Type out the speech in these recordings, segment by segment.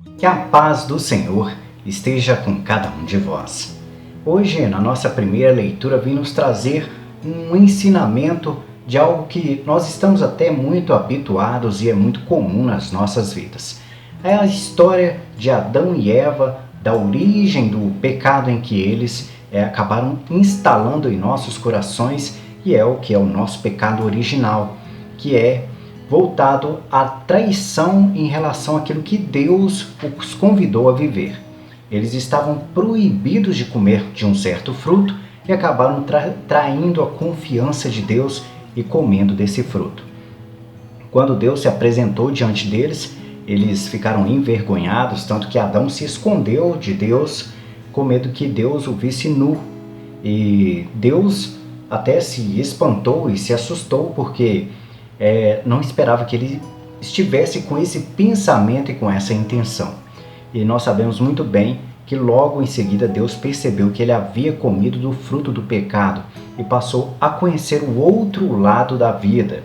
Que a paz do Senhor esteja com cada um de vós. Hoje, na nossa primeira leitura, vim nos trazer um ensinamento de algo que nós estamos até muito habituados e é muito comum nas nossas vidas. É a história de Adão e Eva, da origem do pecado em que eles acabaram instalando em nossos corações, e é o que é o nosso pecado original, que é voltado à traição em relação àquilo que Deus os convidou a viver. Eles estavam proibidos de comer de um certo fruto e acabaram traindo a confiança de Deus e comendo desse fruto. Quando Deus se apresentou diante deles, eles ficaram envergonhados, tanto que Adão se escondeu de Deus com medo que Deus o visse nu. E Deus até se espantou e se assustou porque não esperava que ele estivesse com esse pensamento e com essa intenção. E nós sabemos muito bem que logo em seguida Deus percebeu que ele havia comido do fruto do pecado e passou a conhecer o outro lado da vida.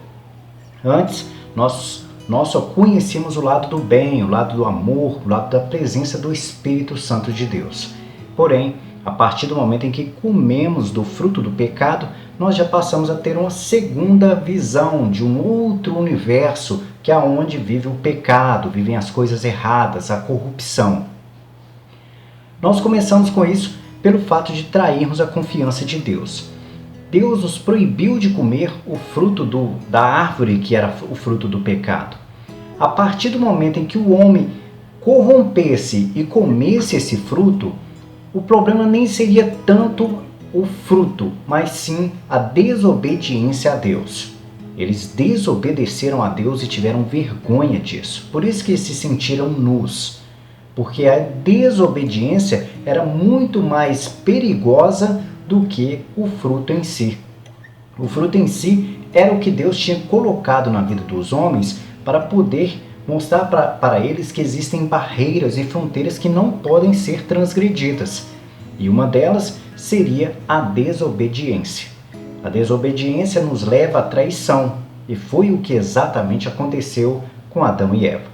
Antes, nós só conhecíamos o lado do bem, o lado do amor, o lado da presença do Espírito Santo de Deus. Porém, a partir do momento em que comemos do fruto do pecado, nós já passamos a ter uma segunda visão de um outro universo, que é onde vive o pecado, vivem as coisas erradas, a corrupção. Nós começamos com isso pelo fato de trairmos a confiança de Deus. Deus nos proibiu de comer o fruto da árvore que era o fruto do pecado. A partir do momento em que o homem corrompesse e comesse esse fruto, o problema nem seria tanto o fruto, mas sim a desobediência a Deus. Eles desobedeceram a Deus e tiveram vergonha disso. Por isso que eles se sentiram nus. Porque a desobediência era muito mais perigosa do que o fruto em si. O fruto em si era o que Deus tinha colocado na vida dos homens para poder mostrar para eles que existem barreiras e fronteiras que não podem ser transgredidas. E uma delas seria a desobediência. A desobediência nos leva à traição, e foi o que exatamente aconteceu com Adão e Eva.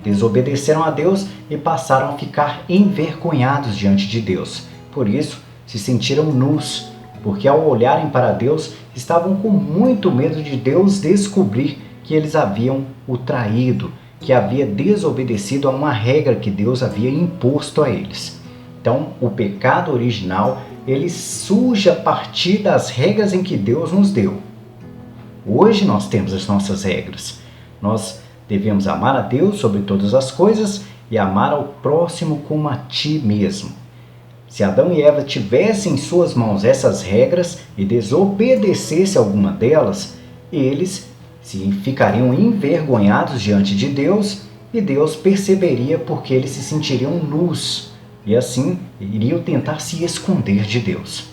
Desobedeceram a Deus e passaram a ficar envergonhados diante de Deus. Por isso, se sentiram nus, porque ao olharem para Deus, estavam com muito medo de Deus descobrir que eles haviam o traído, que havia desobedecido a uma regra que Deus havia imposto a eles. Então, o pecado original, ele surge a partir das regras em que Deus nos deu. Hoje nós temos as nossas regras. Nós devemos amar a Deus sobre todas as coisas e amar ao próximo como a ti mesmo. Se Adão e Eva tivessem em suas mãos essas regras e desobedecessem alguma delas, eles ficariam envergonhados diante de Deus e Deus perceberia porque eles se sentiriam nus e assim iriam tentar se esconder de Deus.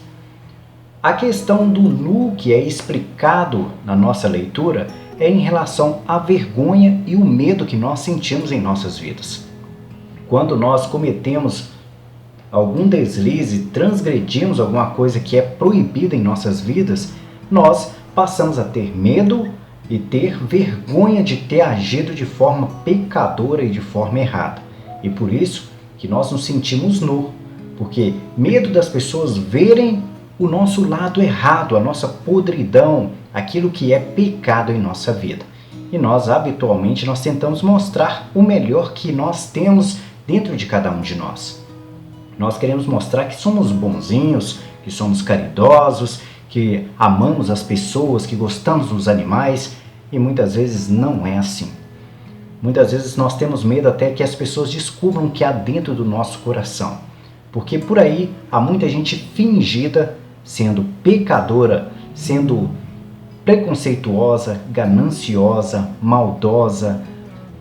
A questão do nu que é explicado na nossa leitura é em relação à vergonha e o medo que nós sentimos em nossas vidas. Quando nós cometemos algum deslize, transgredimos alguma coisa que é proibida em nossas vidas, nós passamos a ter medo e ter vergonha de ter agido de forma pecadora e de forma errada. E por isso que nós nos sentimos nu, porque medo das pessoas verem o nosso lado errado, a nossa podridão, aquilo que é pecado em nossa vida. E nós, habitualmente, nós tentamos mostrar o melhor que nós temos dentro de cada um de nós. Nós queremos mostrar que somos bonzinhos, que somos caridosos, que amamos as pessoas, que gostamos dos animais, e muitas vezes não é assim. Muitas vezes nós temos medo até que as pessoas descubram o que há dentro do nosso coração. Porque por aí há muita gente fingida, sendo pecadora, sendo preconceituosa, gananciosa, maldosa,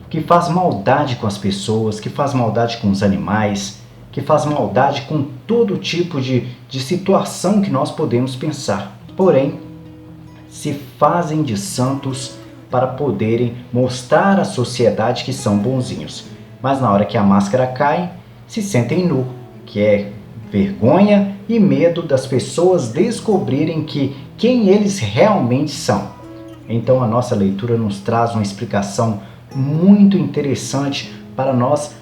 que faz maldade com as pessoas, que faz maldade com os animais, que faz maldade com todo tipo de situação que nós podemos pensar. Porém, se fazem de santos para poderem mostrar à sociedade que são bonzinhos. Mas na hora que a máscara cai, se sentem nu, que é vergonha e medo das pessoas descobrirem quem eles realmente são. Então a nossa leitura nos traz uma explicação muito interessante para nós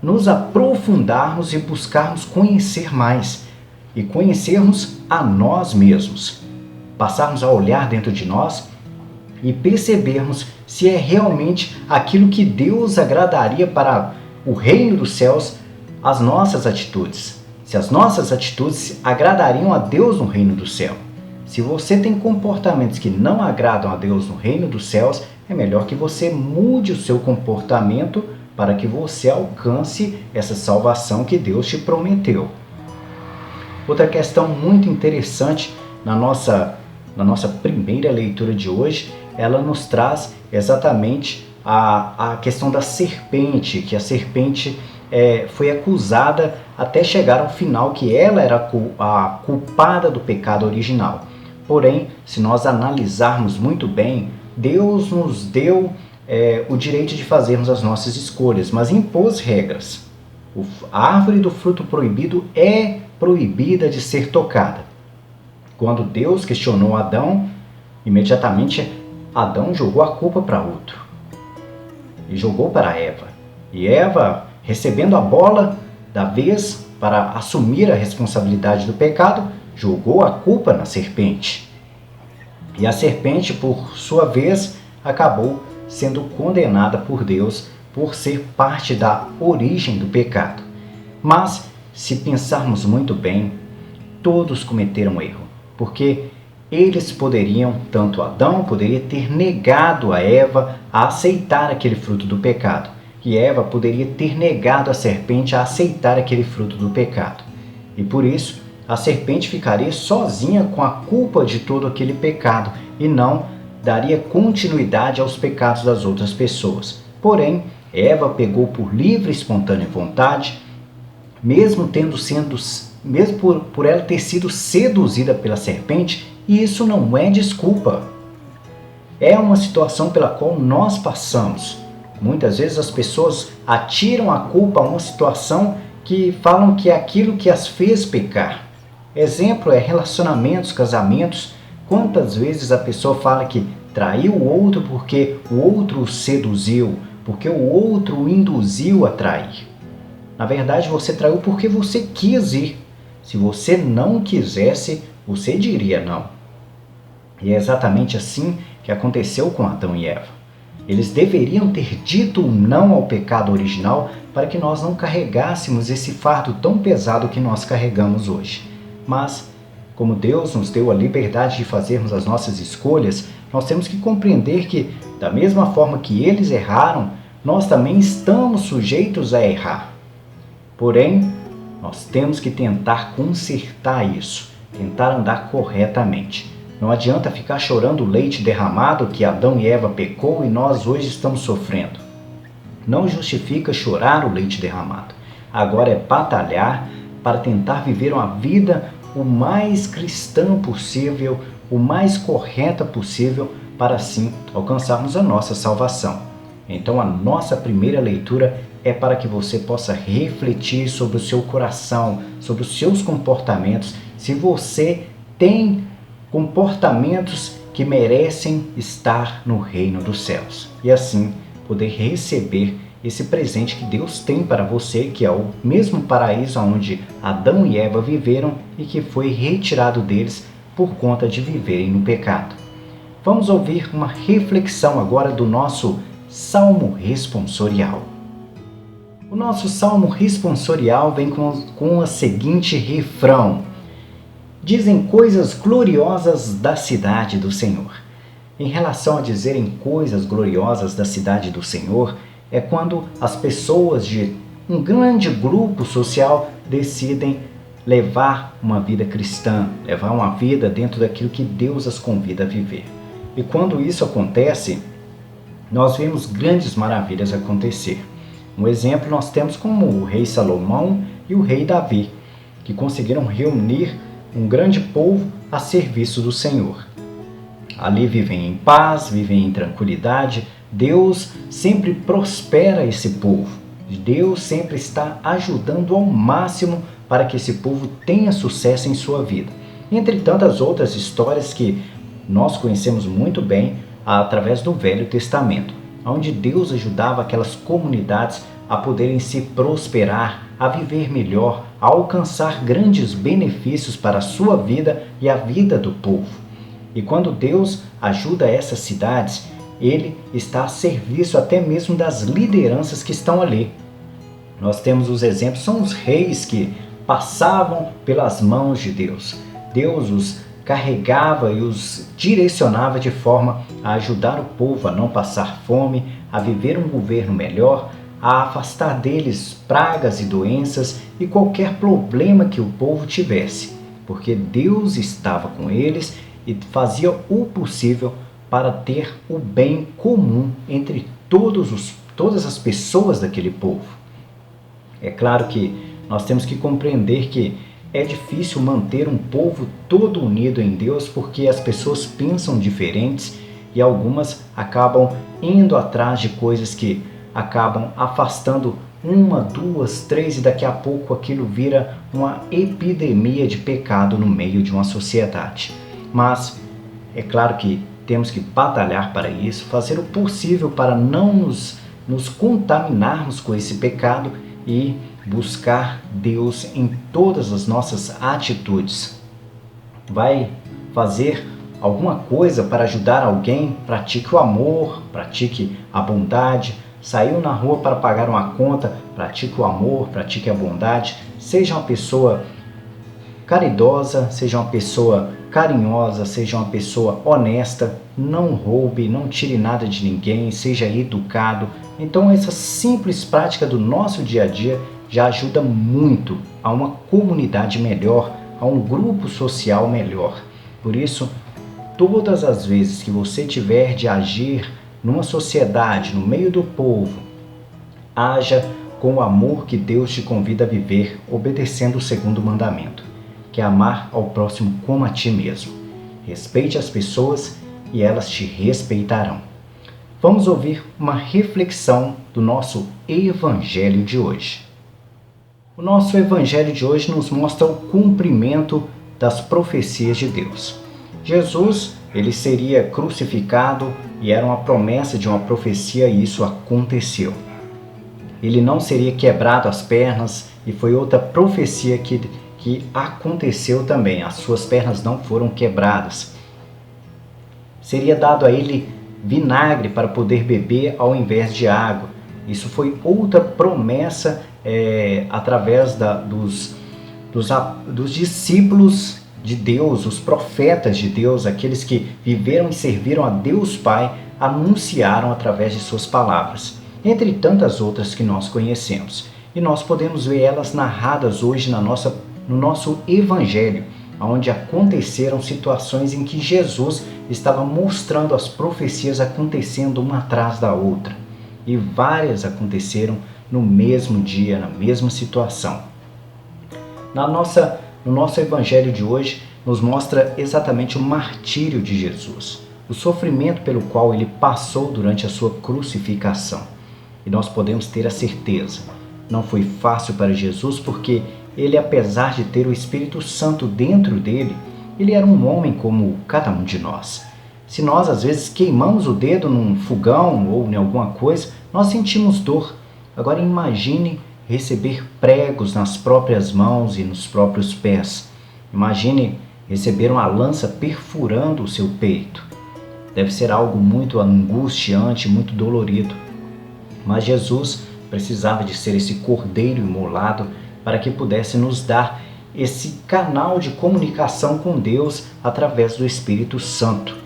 nos aprofundarmos e buscarmos conhecer mais e conhecermos a nós mesmos. Passarmos a olhar dentro de nós e percebermos se é realmente aquilo que Deus agradaria para o reino dos céus, as nossas atitudes. Se as nossas atitudes agradariam a Deus no reino do céu. Se você tem comportamentos que não agradam a Deus no reino dos céus, é melhor que você mude o seu comportamento para que você alcance essa salvação que Deus te prometeu. Outra questão muito interessante na nossa primeira leitura de hoje, ela nos traz exatamente a questão da serpente, que a serpente foi acusada até chegar ao final que ela era a culpada do pecado original. Porém, se nós analisarmos muito bem, Deus nos deu o direito de fazermos as nossas escolhas, mas impôs regras. A árvore do fruto proibido é proibida de ser tocada. Quando Deus questionou Adão, imediatamente Adão jogou a culpa para outro. E jogou para Eva. E Eva, recebendo a bola da vez para assumir a responsabilidade do pecado, jogou a culpa na serpente. E a serpente, por sua vez, acabou sendo condenada por Deus por ser parte da origem do pecado. Mas, se pensarmos muito bem, todos cometeram erro, porque eles poderiam, tanto Adão poderia ter negado a Eva a aceitar aquele fruto do pecado, e Eva poderia ter negado a serpente a aceitar aquele fruto do pecado. E por isso, a serpente ficaria sozinha com a culpa de todo aquele pecado e não daria continuidade aos pecados das outras pessoas. Porém, Eva pegou por livre e espontânea vontade, mesmo por ela ter sido seduzida pela serpente, e isso não é desculpa. É uma situação pela qual nós passamos. Muitas vezes as pessoas atiram a culpa a uma situação que falam que é aquilo que as fez pecar. Exemplo é relacionamentos, casamentos. Quantas vezes a pessoa fala que traiu o outro porque o outro o seduziu, porque o outro o induziu a trair. Na verdade, você traiu porque você quis ir. Se você não quisesse, você diria não. E é exatamente assim que aconteceu com Adão e Eva. Eles deveriam ter dito não ao pecado original para que nós não carregássemos esse fardo tão pesado que nós carregamos hoje. Mas, como Deus nos deu a liberdade de fazermos as nossas escolhas, nós temos que compreender que, da mesma forma que eles erraram, nós também estamos sujeitos a errar. Porém, nós temos que tentar consertar isso, tentar andar corretamente. Não adianta ficar chorando o leite derramado que Adão e Eva pecou e nós hoje estamos sofrendo. Não justifica chorar o leite derramado. Agora é batalhar para tentar viver uma vida o mais cristã possível, o mais correta possível, para assim alcançarmos a nossa salvação. Então a nossa primeira leitura é para que você possa refletir sobre o seu coração, sobre os seus comportamentos, se você tem comportamentos que merecem estar no reino dos céus. E assim poder receber esse presente que Deus tem para você, que é o mesmo paraíso onde Adão e Eva viveram e que foi retirado deles por conta de viverem no pecado. Vamos ouvir uma reflexão agora do nosso Salmo Responsorial. O nosso Salmo Responsorial vem com o seguinte refrão: dizem coisas gloriosas da cidade do Senhor. Em relação a dizerem coisas gloriosas da cidade do Senhor, é quando as pessoas de um grande grupo social decidem levar uma vida cristã, levar uma vida dentro daquilo que Deus as convida a viver. E quando isso acontece, nós vemos grandes maravilhas acontecer. Um exemplo nós temos como o rei Salomão e o rei Davi, que conseguiram reunir um grande povo a serviço do Senhor. Ali vivem em paz, vivem em tranquilidade. Deus sempre prospera esse povo. Deus sempre está ajudando ao máximo para que esse povo tenha sucesso em sua vida. Entre tantas outras histórias que nós conhecemos muito bem através do Velho Testamento, onde Deus ajudava aquelas comunidades a poderem se prosperar, a viver melhor, a alcançar grandes benefícios para a sua vida e a vida do povo. E quando Deus ajuda essas cidades, Ele está a serviço até mesmo das lideranças que estão ali. Nós temos os exemplos, são os reis que passavam pelas mãos de Deus. Deus os carregava e os direcionava de forma a ajudar o povo a não passar fome, a viver um governo melhor, a afastar deles pragas e doenças e qualquer problema que o povo tivesse, porque Deus estava com eles e fazia o possível para ter o bem comum entre todas as pessoas daquele povo. É claro que nós temos que compreender que é difícil manter um povo todo unido em Deus porque as pessoas pensam diferentes e algumas acabam indo atrás de coisas que acabam afastando uma, duas, três e daqui a pouco aquilo vira uma epidemia de pecado no meio de uma sociedade. Mas é claro que temos que batalhar para isso, fazer o possível para não nos contaminarmos com esse pecado e buscar Deus em todas as nossas atitudes. Vai fazer alguma coisa para ajudar alguém? Pratique o amor, pratique a bondade. Saiu na rua para pagar uma conta? Pratique o amor, pratique a bondade. Seja uma pessoa caridosa, seja uma pessoa carinhosa, seja uma pessoa honesta, não roube, não tire nada de ninguém, seja educado. Então essa simples prática do nosso dia a dia já ajuda muito a uma comunidade melhor, a um grupo social melhor. Por isso, todas as vezes que você tiver de agir numa sociedade, no meio do povo, haja com o amor que Deus te convida a viver, obedecendo o segundo mandamento, que é amar ao próximo como a ti mesmo. Respeite as pessoas e elas te respeitarão. Vamos ouvir uma reflexão do nosso Evangelho de hoje. O nosso Evangelho de hoje nos mostra o cumprimento das profecias de Deus. Jesus, ele seria crucificado e era uma promessa de uma profecia e isso aconteceu. Ele não seria quebrado as pernas e foi outra profecia que aconteceu também. As suas pernas não foram quebradas. Seria dado a ele vinagre para poder beber ao invés de água. Isso foi outra promessa através dos discípulos de Deus, os profetas de Deus, aqueles que viveram e serviram a Deus Pai, anunciaram através de suas palavras, entre tantas outras que nós conhecemos. E nós podemos ver elas narradas hoje no nosso Evangelho, onde aconteceram situações em que Jesus estava mostrando as profecias acontecendo uma atrás da outra. E várias aconteceram no mesmo dia, na mesma situação. No nosso Evangelho de hoje, nos mostra exatamente o martírio de Jesus, o sofrimento pelo qual ele passou durante a sua crucificação. E nós podemos ter a certeza, não foi fácil para Jesus, porque ele, apesar de ter o Espírito Santo dentro dele, ele era um homem como cada um de nós. Se nós, às vezes, queimamos o dedo num fogão ou em alguma coisa, nós sentimos dor. Agora imagine receber pregos nas próprias mãos e nos próprios pés. Imagine receber uma lança perfurando o seu peito. Deve ser algo muito angustiante, muito dolorido. Mas Jesus precisava de ser esse cordeiro imolado para que pudesse nos dar esse canal de comunicação com Deus através do Espírito Santo.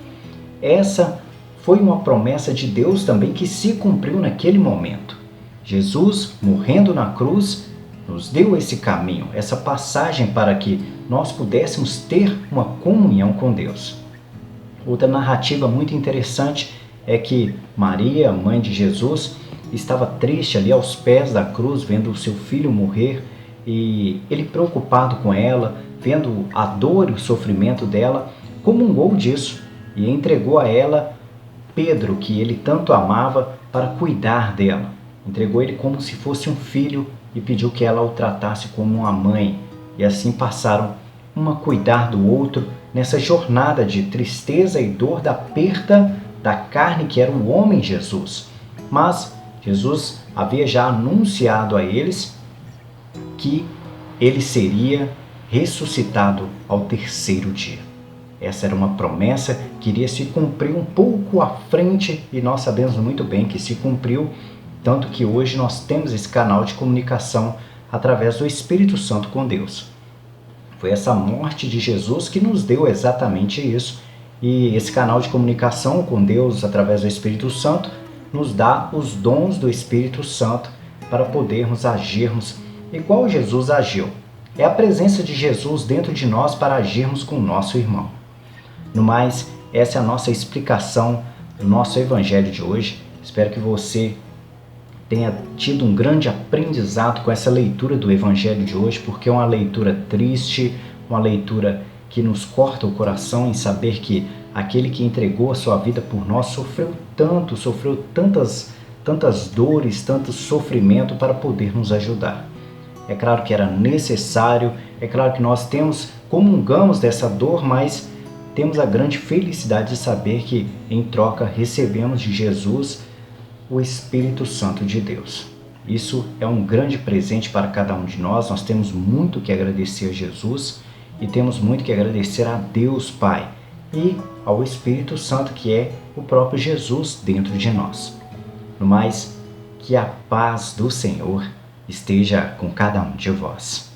Essa foi uma promessa de Deus também que se cumpriu naquele momento. Jesus, morrendo na cruz, nos deu esse caminho, essa passagem para que nós pudéssemos ter uma comunhão com Deus. Outra narrativa muito interessante é que Maria, mãe de Jesus, estava triste ali aos pés da cruz, vendo o seu filho morrer, e ele, preocupado com ela, vendo a dor e o sofrimento dela, comungou disso e entregou a ela Pedro, que ele tanto amava, para cuidar dela. Entregou ele como se fosse um filho e pediu que ela o tratasse como uma mãe. E assim passaram um a cuidar do outro nessa jornada de tristeza e dor da perda da carne que era o homem Jesus. Mas Jesus havia já anunciado a eles que ele seria ressuscitado ao terceiro dia. Essa era uma promessa que iria se cumprir um pouco à frente e nós sabemos muito bem que se cumpriu, tanto que hoje nós temos esse canal de comunicação através do Espírito Santo com Deus. Foi essa morte de Jesus que nos deu exatamente isso, e esse canal de comunicação com Deus através do Espírito Santo nos dá os dons do Espírito Santo para podermos agirmos igual Jesus agiu. É a presença de Jesus dentro de nós para agirmos com o nosso irmão. No mais, essa é a nossa explicação do nosso evangelho de hoje. Espero que você tenha tido um grande aprendizado com essa leitura do evangelho de hoje, porque é uma leitura triste, uma leitura que nos corta o coração em saber que aquele que entregou a sua vida por nós sofreu tanto, sofreu tantas dores, tanto sofrimento para poder nos ajudar. É claro que era necessário, é claro que nós comungamos dessa dor, mas temos a grande felicidade de saber que, em troca, recebemos de Jesus o Espírito Santo de Deus. Isso é um grande presente para cada um de nós. Nós temos muito que agradecer a Jesus e temos muito que agradecer a Deus Pai e ao Espírito Santo, que é o próprio Jesus dentro de nós. No mais, que a paz do Senhor esteja com cada um de vós.